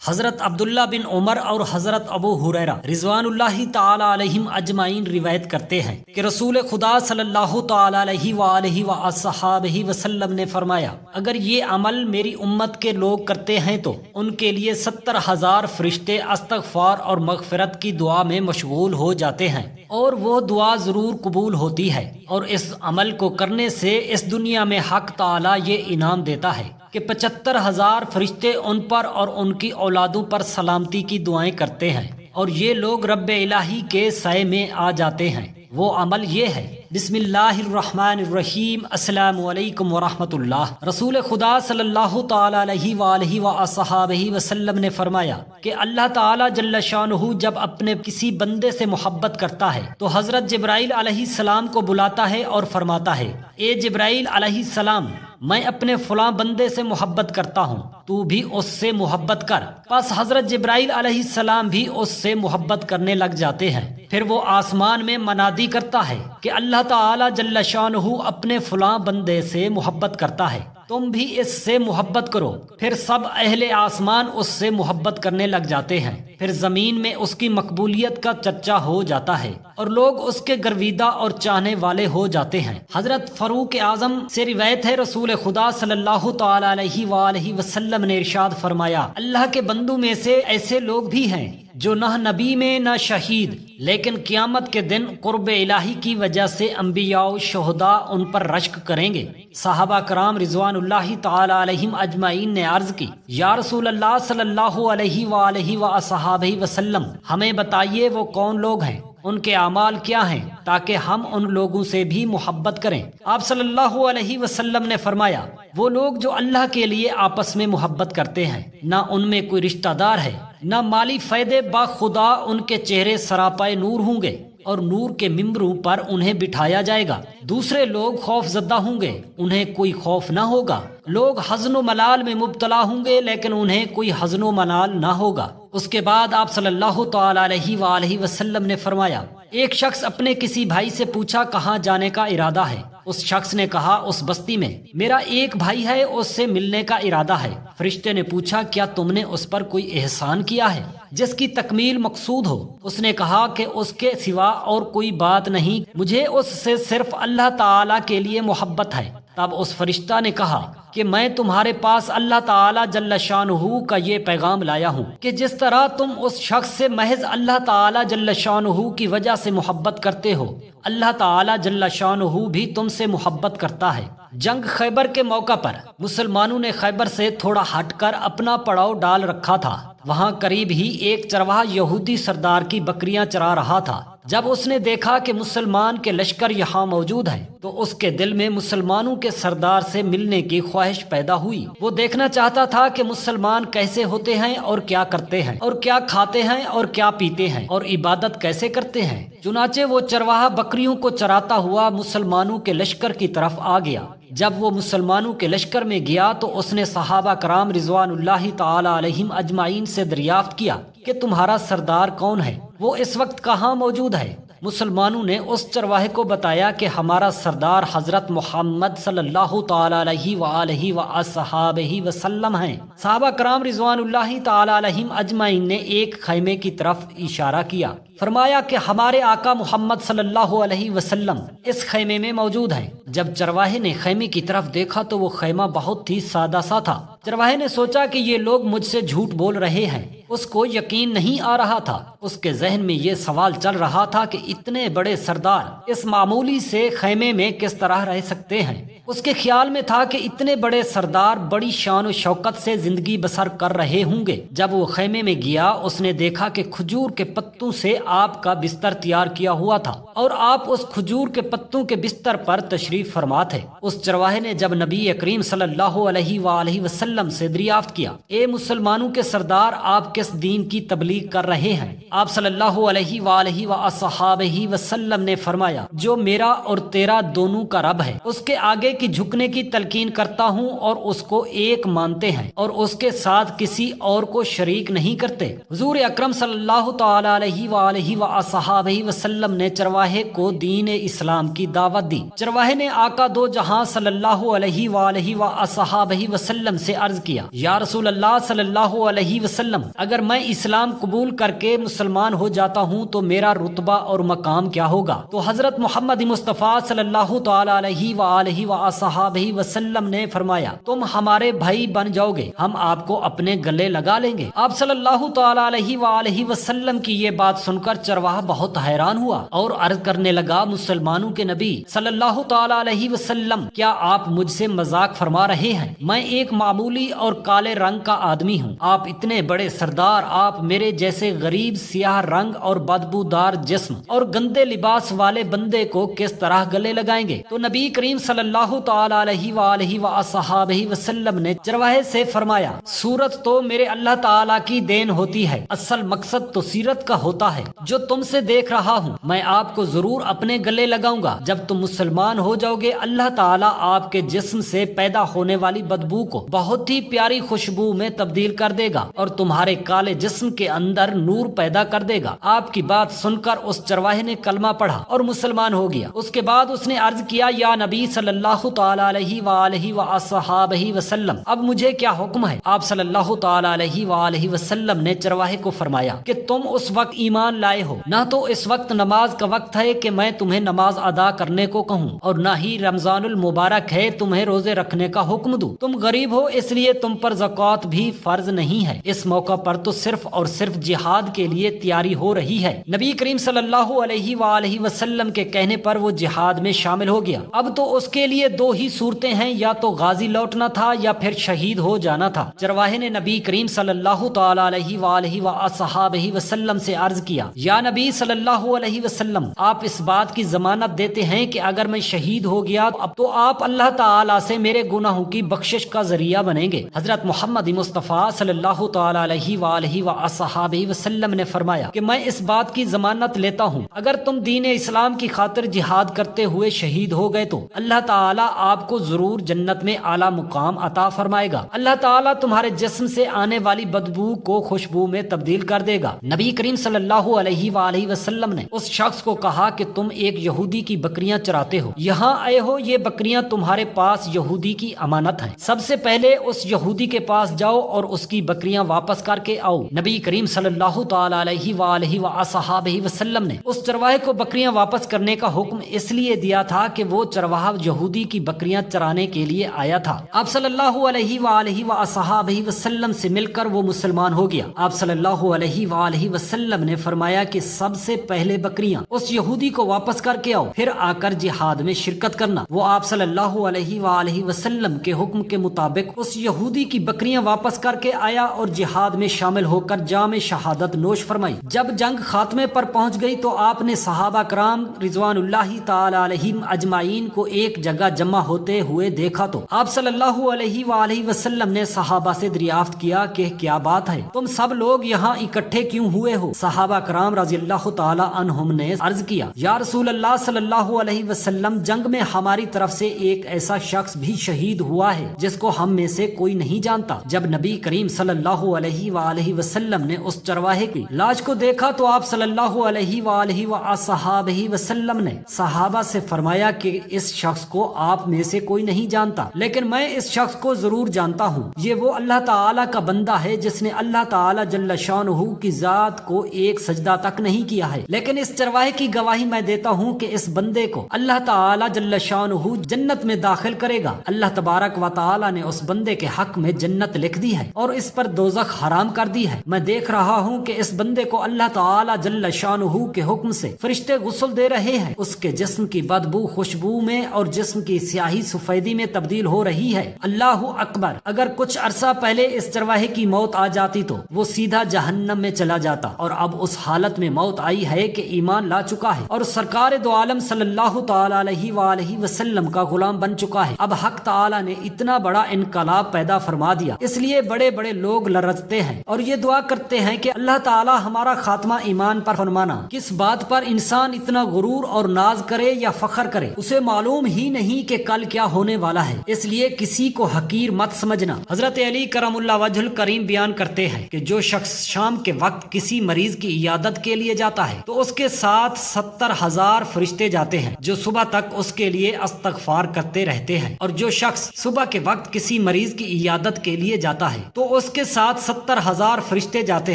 حضرت عبداللہ بن عمر اور حضرت ابو ہریرہ رضوان اللہ تعالی علیہم اجمعین روایت کرتے ہیں کہ رسول خدا صلی اللہ تعالی علیہ وآلہ وصحابہ وسلم نے فرمایا، اگر یہ عمل میری امت کے لوگ کرتے ہیں تو ان کے لیے 70,000 فرشتے استغفار اور مغفرت کی دعا میں مشغول ہو جاتے ہیں، اور وہ دعا ضرور قبول ہوتی ہے، اور اس عمل کو کرنے سے اس دنیا میں حق تعالی یہ انعام دیتا ہے کہ 75,000 فرشتے ان پر اور ان کی اولادوں پر سلامتی کی دعائیں کرتے ہیں، اور یہ لوگ رب الہی کے سائے میں آ جاتے ہیں۔ وہ عمل یہ ہے: بسم اللہ الرحمن الرحیم، السلام علیکم ورحمۃ اللہ۔ رسول خدا صلی اللہ تعالی علیہ وآلہ وصحابہ وسلم نے فرمایا کہ اللہ تعالی جل شانہ جب اپنے کسی بندے سے محبت کرتا ہے تو حضرت جبرائیل علیہ السلام کو بلاتا ہے اور فرماتا ہے، اے جبرائیل علیہ السلام، میں اپنے فلاں بندے سے محبت کرتا ہوں، تو بھی اس سے محبت کر۔ پس حضرت جبرائیل علیہ السلام بھی اس سے محبت کرنے لگ جاتے ہیں۔ پھر وہ آسمان میں منادی کرتا ہے کہ اللہ تعالی جل شانہ اپنے فلاں بندے سے محبت کرتا ہے، تم بھی اس سے محبت کرو۔ پھر سب اہل آسمان اس سے محبت کرنے لگ جاتے ہیں۔ پھر زمین میں اس کی مقبولیت کا چرچا ہو جاتا ہے اور لوگ اس کے گرویدہ اور چاہنے والے ہو جاتے ہیں۔ حضرت فاروق اعظم سے روایت ہے، رسول خدا صلی اللہ تعالی علیہ وآلہ وسلم نے ارشاد فرمایا، اللہ کے بندوں میں سے ایسے لوگ بھی ہیں جو نہ نبی میں نہ شہید، لیکن قیامت کے دن قرب الہی کی وجہ سے انبیاء و شہداء ان پر رشک کریں گے۔ صحابہ کرام رضوان اللہ تعالی علیہم اجمعین نے عرض کی، یا رسول اللہ صلی اللہ علیہ وآلہ وصحابہ وسلم، ہمیں بتائیے وہ کون لوگ ہیں، ان کے اعمال کیا ہیں، تاکہ ہم ان لوگوں سے بھی محبت کریں۔ آپ صلی اللہ علیہ وسلم نے فرمایا، وہ لوگ جو اللہ کے لیے آپس میں محبت کرتے ہیں، نہ ان میں کوئی رشتہ دار ہے نہ مالی فائدے، باخدا ان کے چہرے سراپائے نور ہوں گے اور نور کے ممبروں پر انہیں بٹھایا جائے گا۔ دوسرے لوگ خوف زدہ ہوں گے، انہیں کوئی خوف نہ ہوگا۔ لوگ حزن و ملال میں مبتلا ہوں گے، لیکن انہیں کوئی حزن و ملال نہ ہوگا۔ اس کے بعد آپ صلی اللہ تعالی علیہ وآلہ وسلم نے فرمایا، ایک شخص اپنے کسی بھائی سے پوچھا کہاں جانے کا ارادہ ہے؟ اس شخص نے کہا، اس بستی میں، میرا ایک بھائی ہے، اس سے ملنے کا ارادہ ہے۔ فرشتے نے پوچھا، کیا تم نے اس پر کوئی احسان کیا ہے جس کی تکمیل مقصود ہو؟ اس نے کہا کہ اس کے سوا اور کوئی بات نہیں، مجھے اس سے صرف اللہ تعالی کے لیے محبت ہے۔ تب اس فرشتہ نے کہا کہ میں تمہارے پاس اللہ تعالی جل شانہ کا یہ پیغام لایا ہوں کہ جس طرح تم اس شخص سے محض اللہ تعالی جل شانہ کی وجہ سے محبت کرتے ہو، اللہ تعالی جل شانہ بھی تم سے محبت کرتا ہے۔ جنگ خیبر کے موقع پر مسلمانوں نے خیبر سے تھوڑا ہٹ کر اپنا پڑاؤ ڈال رکھا تھا۔ وہاں قریب ہی ایک چرواہا یہودی سردار کی بکریاں چرا رہا تھا۔ جب اس نے دیکھا کہ مسلمان کے لشکر یہاں موجود ہیں تو اس کے دل میں مسلمانوں کے سردار سے ملنے کی خواہش پیدا ہوئی۔ وہ دیکھنا چاہتا تھا کہ مسلمان کیسے ہوتے ہیں اور کیا کرتے ہیں اور کیا کھاتے ہیں اور کیا پیتے ہیں اور عبادت کیسے کرتے ہیں۔ چنانچہ وہ چرواہا بکریوں کو چراتا ہوا مسلمانوں کے لشکر کی طرف آ گیا۔ جب وہ مسلمانوں کے لشکر میں گیا تو اس نے صحابہ کرام رضوان اللہ تعالی علیہم اجمعین سے دریافت کیا کہ تمہارا سردار کون ہے؟ وہ اس وقت کہاں موجود ہے؟ مسلمانوں نے اس چرواہے کو بتایا کہ ہمارا سردار حضرت محمد صلی اللہ تعالی علیہ وآلہ وصحابہ وسلم ہیں۔ صحابہ کرام رضوان اللہ تعالی علیہم اجمعین نے ایک خیمے کی طرف اشارہ کیا، فرمایا کہ ہمارے آقا محمد صلی اللہ علیہ وسلم اس خیمے میں موجود ہیں۔ جب چرواہے نے خیمے کی طرف دیکھا تو وہ خیمہ بہت ہی سادہ سا تھا۔ چرواہے نے سوچا کہ یہ لوگ مجھ سے جھوٹ بول رہے ہیں۔ اس کو یقین نہیں آ رہا تھا۔ اس کے ذہن میں یہ سوال چل رہا تھا کہ اتنے بڑے سردار اس معمولی سے خیمے میں کس طرح رہ سکتے ہیں۔ اس کے خیال میں تھا کہ اتنے بڑے سردار بڑی شان و شوکت سے زندگی بسر کر رہے ہوں گے۔ جب وہ خیمے میں گیا اس نے دیکھا کہ کھجور کے پتوں سے آپ کا بستر تیار کیا ہوا تھا اور آپ اس کھجور کے پتوں کے بستر پر تشریف فرما تھے۔ اس چرواہے نے جب نبی کریم صلی اللہ علیہ وآلہ وسلم سے دریافت کیا، اے مسلمانوں کے سردار، آپ کس دین کی تبلیغ کر رہے ہیں؟ آپ صلی اللہ علیہ وآلہ وصحابہ وسلم نے فرمایا جو میرا اور تیرا دونوں کا رب ہے اس کے آگے کی جھکنے کی تلقین کرتا ہوں اور اس کو ایک مانتے ہیں اور اس کے ساتھ کسی اور کو شریک نہیں کرتے۔ حضور اکرم صلی اللہ تعالی علیہ وآلہ وصحابہ وسلم نے چرواہے کو دین اسلام کی دعوت دی۔ چرواہے نے آقا دو جہاں صلی اللہ علیہ وآلہ وصحابہ وسلم سے عرض کیا یا رسول اللہ صلی اللہ علیہ وسلم اگر میں اسلام قبول کر کے مسلمان ہو جاتا ہوں تو میرا رتبہ اور مقام کیا ہوگا؟ تو حضرت محمد مصطفیٰ صلی اللہ تعالی علیہ وآلہ وصحابہ وسلم نے فرمایا تم ہمارے بھائی بن جاؤ گے، ہم آپ کو اپنے گلے لگا لیں گے۔ آپ صلی اللہ تعالی علیہ وآلہ وسلم کی یہ بات سن کر چرواہا بہت حیران ہوا اور عرض کرنے لگا مسلمانوں کے نبی صلی اللہ تعالی علیہ وسلم کیا آپ مجھ سے مذاق فرما رہے ہیں؟ میں ایک معمولی اور کالے رنگ کا آدمی ہوں، آپ اتنے بڑے سردار، آپ میرے جیسے غریب سیاہ رنگ اور بدبودار جسم اور گندے لباس والے بندے کو کس طرح گلے لگائیں گے؟ تو نبی کریم صلی اللہ تعالی علیہ وآلہ وصحابہ وسلم نے چرواہے سے فرمایا صورت تو میرے اللہ تعالی کی دین ہوتی ہے، اصل مقصد تو سیرت کا ہوتا ہے جو تم سے دیکھ رہا ہوں۔ میں آپ کو ضرور اپنے گلے لگاؤں گا، جب تم مسلمان ہو جاؤ گے اللہ تعالیٰ آپ کے جسم سے پیدا ہونے والی بدبو کو بہت ہی پیاری خوشبو میں تبدیل کر دے گا اور تمہارے کالے جسم کے اندر نور پیدا کر دے گا۔ آپ کی بات سن کر اس چرواہے نے کلمہ پڑھا اور مسلمان ہو گیا۔ اس کے بعد اس نے عرض کیا یا نبی صلی اللہ تعالی علیہ وآلہ وصحابہ وسلم اب مجھے کیا حکم ہے؟ آپ صلی اللہ تعالی علیہ وآلہ وسلم نے چرواہے کو فرمایا کہ تم اس وقت ایمان لائے ہو، نہ تو اس وقت نماز کا وقت ہے کہ میں تمہیں نماز ادا کرنے کو کہوں اور نہ ہی رمضان المبارک ہے تمہیں روزے رکھنے کا حکم دوں۔ تم غریب ہو اس لیے تم پر زکوٰۃ بھی فرض نہیں ہے، اس موقع پر تو صرف اور صرف جہاد کے لیے تیاری ہو رہی ہے۔ نبی کریم صلی اللہ علیہ وآلہ وسلم کے کہنے پر وہ جہاد میں شامل ہو گیا۔ اب تو اس کے لیے دو ہی صورتیں ہیں، یا تو غازی لوٹنا تھا یا پھر شہید ہو جانا تھا۔ چرواہے نے نبی کریم صلی اللہ تعالی علیہ وآلہ وصحابہ وسلم سے عرض کیا یا نبی صلی اللہ علیہ وسلم آپ اس بات کی ضمانت دیتے ہیں کہ اگر میں شہید ہو گیا تو آپ اللہ تعالیٰ سے میرے گناہوں کی بخشش کا ذریعہ بنیں گے؟ حضرت محمد مصطفیٰ صلی اللہ تعالی علیہ وآلہ وصحابہ وسلم نے فرمایا کہ میں اس بات کی ضمانت لیتا ہوں اگر تم دین اسلام کی خاطر جہاد کرتے ہوئے شہید ہو گئے تو اللہ تعالیٰ آپ کو ضرور جنت میں اعلیٰ مقام عطا فرمائے گا، اللہ تعالیٰ تمہارے جسم سے آنے والی بدبو کو خوشبو میں تبدیل کر دے گا۔ نبی کریم صلی اللہ علیہ وآلہ وسلم نے اس شخص کو کہا کہ تم ایک یہودی کی بکریاں چراتے ہو، یہاں آئے ہو، یہ بکریاں تمہارے پاس یہودی کی امانت ہیں، سب سے پہلے اس یہودی کے پاس جاؤ اور اس کی بکریاں واپس کر کے آؤ۔ نبی کریم صلی اللہ تعالی علیہ وآلہ وصحابہ وسلم نے اس چرواہے کو بکریاں واپس کرنے کا حکم اس لیے دیا تھا کہ وہ چرواہا یہودی کی بکریاں چرانے کے لیے آیا تھا۔ آپ صلی اللہ علیہ وآلہ وصحابہ وسلم سے مل کر وہ مسلمان ہو گیا۔ آپ صلی اللہ علیہ وآلہ وسلم نے فرمایا کہ سب سے پہلے بکریاں اس یہودی کو واپس کر کے آؤ، پھر آ کر جہاد میں شرکت کرنا۔ وہ آپ صلی اللہ علیہ وآلہ وسلم کے حکم کے مطابق اس یہودی کی بکریاں واپس کر کے آیا اور جہاد میں شامل ہو کر جام شہادت نوش فرمائی۔ جب جنگ خاتمے پر پہنچ گئی تو آپ نے صحابہ کرام رضوان اللہ تعالی علیہم اجمعین کو ایک جگہ جمع ہوتے ہوئے دیکھا تو آپ صلی اللہ علیہ وآلہ وسلم نے صحابہ سے دریافت کیا کہ کیا بات ہے، تم سب لوگ یہاں اکٹھے کیوں ہوئے ہو؟ صحابہ کرام رضی اللہ تعالی عنہم نے عرض کیا یا رسول اللہ صلی اللہ علیہ وسلم جنگ میں ہماری طرف سے ایک ایسا شخص بھی شہید ہوا ہے جس کو ہم میں سے کوئی نہیں جانتا۔ جب نبی کریم صلی اللہ علیہ وآلہ وسلم نے اس چرواہے کی لاش کو دیکھا تو آپ صلی اللہ علیہ وآلہ وصحابہ وسلم نے صحابہ سے فرمایا کہ اس شخص کو آپ میں سے کوئی نہیں جانتا، لیکن میں اس شخص کو ضرور جانتا ہوں، یہ وہ اللہ تعالی کا بندہ ہے جس نے اللہ تعالی جل شانہ کی ذات کو ایک سجدہ تک نہیں کیا ہے، لیکن اس چرواہے کی گواہی میں دیتا ہوں کہ اس بندے کو اللہ تعالی جل شانہ جنت میں داخل کرے گا۔ اللہ تبارک و تعالی نے اس بندے کے حق میں جنت لکھ دی ہے اور اس پر دوزخ حرام کر دی ہے۔ میں دیکھ رہا ہوں کہ اس بندے کو اللہ تعالی جل شانہ کے حکم سے فرشتے غسل دے رہے ہیں، اس کے جسم کی بدبو خوشبو میں اور جسم کی سیاہی سفیدی میں تبدیل ہو رہی ہے۔ اللہ اکبر! اگر کچھ عرصہ پہلے اس چرواہے کی موت آ جاتی تو وہ سیدھا جہنم میں چلا جاتا، اور اب اس حالت میں موت آئی ہے کہ ایمان لا چکا ہے اور سرکار دو عالم صلی اللہ تعالی علیہ وآلہ وسلم کا غلام بن چکا ہے۔ اب حق تعالی نے اتنا بڑا انقلاب پیدا فرما دیا، اس لیے بڑے بڑے لوگ لرزتے ہیں اور یہ دعا کرتے ہیں کہ اللہ تعالی ہمارا خاتمہ ایمان پر فرمانا۔ کس بات پر انسان اتنا غرور اور ناز کرے یا فخر کرے، اسے معلوم ہی نہیں کہ کل کیا ہونے والا ہے، اس لیے کسی کو حقیر مت سمجھنا۔ حضرت علی کرم اللہ وجہ الکریم بیان کرتے ہیں کہ جو شخص شام کے وقت کسی مریض کی عیادت کے لیے جاتا ہے تو اس کے ساتھ 70,000 فرشتے جاتے ہیں جو صبح تک اس کے لیے استغفار کرتے رہتے ہیں، اور جو شخص صبح کے وقت کسی مریض کی عیادت کے لیے جاتا ہے تو اس کے ساتھ 70,000 فرشتے جاتے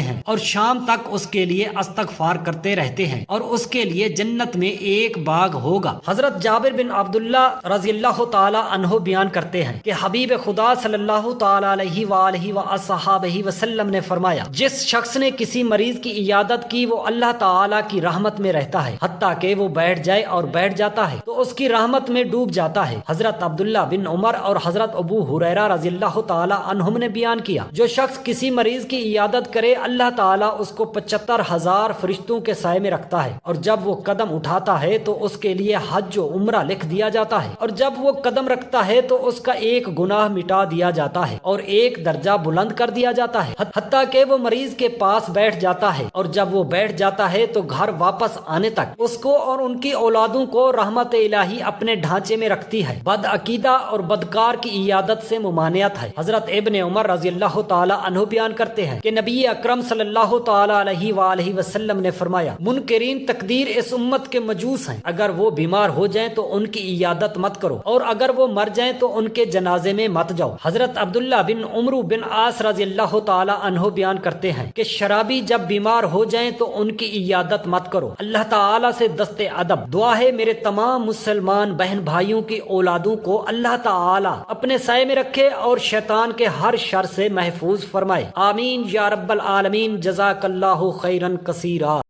ہیں اور شام تک اس کے لیے استغفار کرتے رہتے ہیں، اور اس کے لیے جنت میں ایک باغ ہوگا۔ حضرت جابر بن عبداللہ رضی اللہ تعالی عنہ بیان کرتے ہیں کہ حبیب خدا صلی اللہ تعالی علیہ وآلہ وصحابہ وسلم نے فرمایا، جس شخص نے کسی مریض کی عیادت کی وہ اللہ تعالی کی رحمت میں رہتا ہے، حتیٰ کہ وہ بیٹھ جائے اور بیٹھ جاتا ہے تو اس کی رحمت میں ڈوب جاتا ہے۔ حضرت عبداللہ بن عمر اور حضرت ابو ہریرہ رضی اللہ تعالی عنہم نے بیان کیا، جو شخص کسی مریض کی عیادت کرے اللہ تعالی اس کو 75,000 فرشتوں کے سائے میں رکھتا ہے، اور جب وہ قدم اٹھاتا ہے تو اس کے لیے حج و عمرہ لکھ دیا جاتا ہے، اور جب وہ قدم رکھتا ہے تو اس کا ایک گناہ مٹا دیا جاتا ہے اور ایک درجہ بلند کر دیا جاتا ہے، حتیٰ کہ وہ مریض کے پاس بیٹھ جاتا ہے، اور جب وہ بیٹھ جاتا ہے تو گھر واپس آنے تک اس کو اور ان کی اولادوں کو رحمت الہی اپنے ڈھانچے میں رکھتی ہے۔ بد عقیدہ اور بدکار کی عیادت سے ممانعت ہے۔ حضرت ابن عمر رضی اللہ تعالی عنہ بیان کرتے ہیں کہ نبی اکرم صلی اللہ تعالی علیہ وآلہ وسلم نے فرمایا، منکرین تقدیر اس امت کے مجوس ہیں، اگر وہ بیمار ہو جائیں تو ان کی عیادت مت کرو، اور اگر وہ مر جائیں تو ان کے جنازے میں مت جاؤ۔ حضرت عبداللہ بن عمرو بن عاص رضی اللہ تعالی عنہ بیان کرتے ہیں کہ شرابی جب بیمار ہو جائیں تو ان کی عیادت مت کرو۔ اللہ تعالی سے دست ادب دعا ہے میرے تمام مسلمان بہن بھائیوں کی اولادوں کو اللہ تعالی اپنے سائے میں رکھے اور شیطان کے ہر شر سے محفوظ فرمائے، آمین یا رب العالمین۔ جزاک اللہ خیرا کثیرا۔